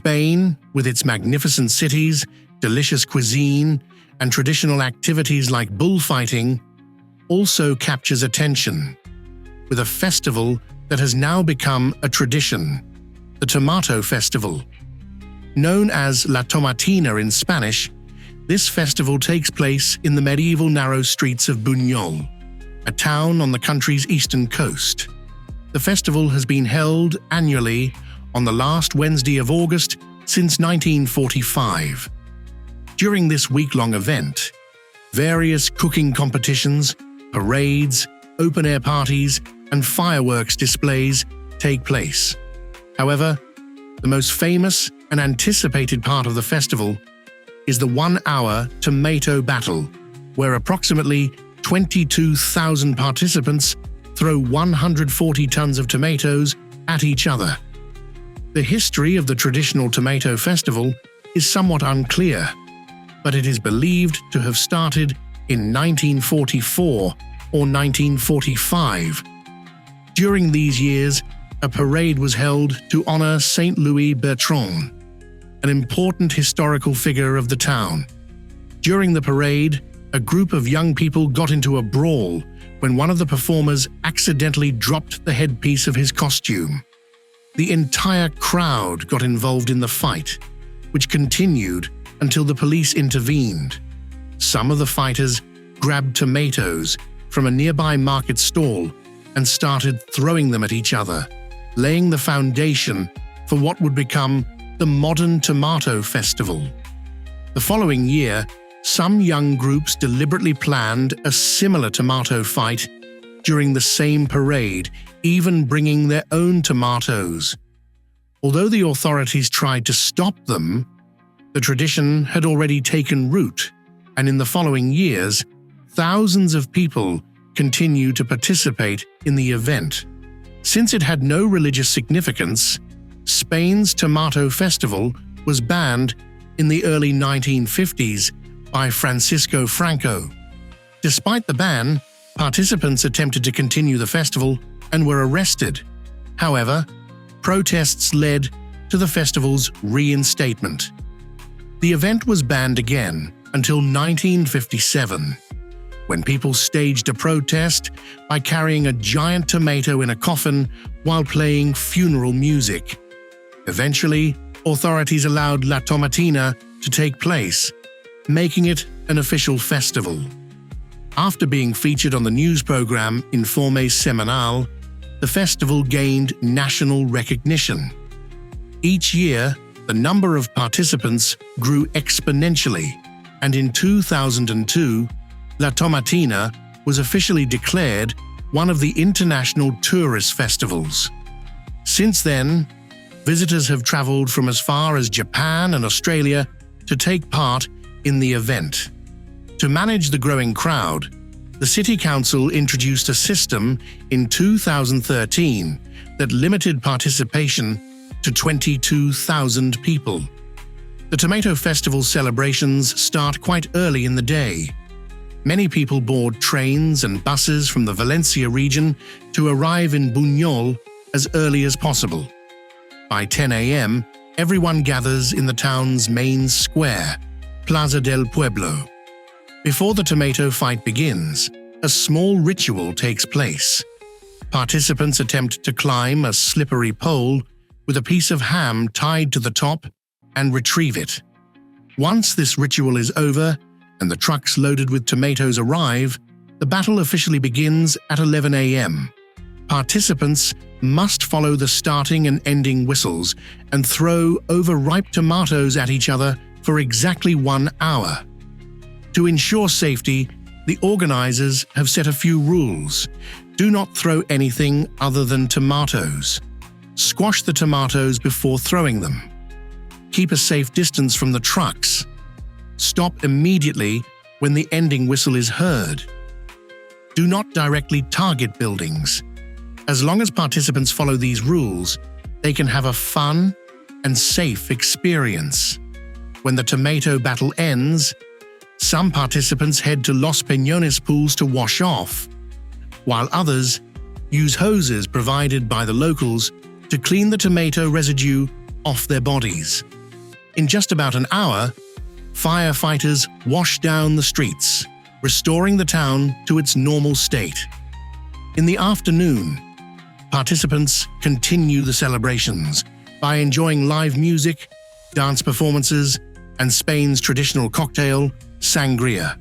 Spain, with its magnificent cities, delicious cuisine, and traditional activities like bullfighting, also captures attention, with a festival that has now become a tradition, the Tomato Festival. Known as La Tomatina in Spanish, this festival takes place in the medieval narrow streets of Buñol, a town on the country's eastern coast. The festival has been held annually on the last Wednesday of August since 1945. During this week-long event, various cooking competitions, parades, open-air parties, and fireworks displays take place. However, the most famous and anticipated part of the festival is the 1-hour tomato battle, where approximately 22,000 participants throw 140 tons of tomatoes at each other. The history of the traditional tomato festival is somewhat unclear, but it is believed to have started in 1944 or 1945. During these years, a parade was held to honor Saint Louis Bertrand, an important historical figure of the town. During the parade, a group of young people got into a brawl when one of the performers accidentally dropped the headpiece of his costume. The entire crowd got involved in the fight, which continued until the police intervened. Some of the fighters grabbed tomatoes from a nearby market stall and started throwing them at each other, laying the foundation for what would become the modern Tomato Festival. The following year, some young groups deliberately planned a similar tomato fight during the same parade, even bringing their own tomatoes. Although the authorities tried to stop them, the tradition had already taken root, and in the following years, thousands of people continued to participate in the event. Since it had no religious significance, Spain's Tomato Festival was banned in the early 1950s by Francisco Franco. Despite the ban, participants attempted to continue the festival and were arrested. However, protests led to the festival's reinstatement. The event was banned again until 1957, when people staged a protest by carrying a giant tomato in a coffin while playing funeral music. Eventually, authorities allowed La Tomatina to take place, making it an official festival. After being featured on the news program Informe Semanal, the festival gained national recognition. Each year, the number of participants grew exponentially, and in 2002, La Tomatina was officially declared one of the international tourist festivals. Since then, visitors have traveled from as far as Japan and Australia to take part in the event. To manage the growing crowd, the City Council introduced a system in 2013 that limited participation to 22,000 people. The Tomato Festival celebrations start quite early in the day. Many people board trains and buses from the Valencia region to arrive in Buñol as early as possible. By 10 a.m., everyone gathers in the town's main square, Plaza del Pueblo. Before the tomato fight begins, a small ritual takes place. Participants attempt to climb a slippery pole with a piece of ham tied to the top and retrieve it. Once this ritual is over and the trucks loaded with tomatoes arrive, the battle officially begins at 11 a.m. Participants must follow the starting and ending whistles and throw overripe tomatoes at each other for exactly 1 hour. To ensure safety, the organizers have set a few rules. Do not throw anything other than tomatoes. Squash the tomatoes before throwing them. Keep a safe distance from the trucks. Stop immediately when the ending whistle is heard. Do not directly target buildings. As long as participants follow these rules, they can have a fun and safe experience. When the tomato battle ends, some participants head to Los Peñones pools to wash off, while others use hoses provided by the locals to clean the tomato residue off their bodies. In just about an hour, firefighters wash down the streets, restoring the town to its normal state. In the afternoon, participants continue the celebrations by enjoying live music, dance performances, and Spain's traditional cocktail, sangria.